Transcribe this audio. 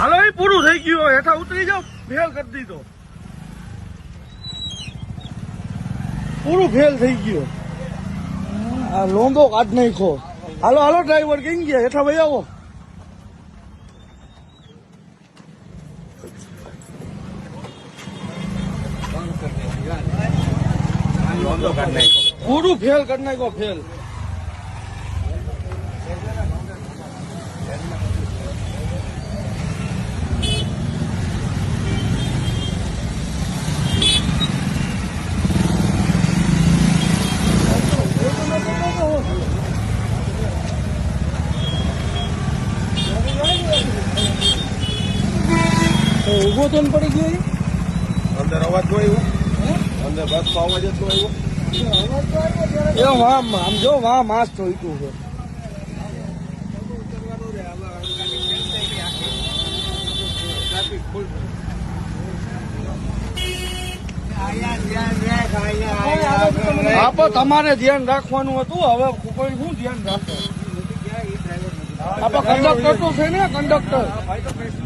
હાલો એ પૂરું થઈ ગયું હેઠા ઉતરી જાઓ ફેલ કરી દીધો પૂરું ફેલ થઈ ગયું આ લોંદો કાઢ નાખો હાલો હાલો ડ્રાઈવર કઈ ગયા હેઠા ભાઈ આવો પૂરું ફેલ કરી નાખો ફેલ ઉભો તો પડી ગયો અંદર અવાજ તો આવ્યો અંદર બસ અવાજ એટલો આવ્યો આમ જો વાહ માસ જોઈતું છે તમારે ધ્યાન રાખવાનું હતું હવે કોઈ શું ધ્યાન રાખો આપણે કંડક્ટર તો છે ને કંડક્ટર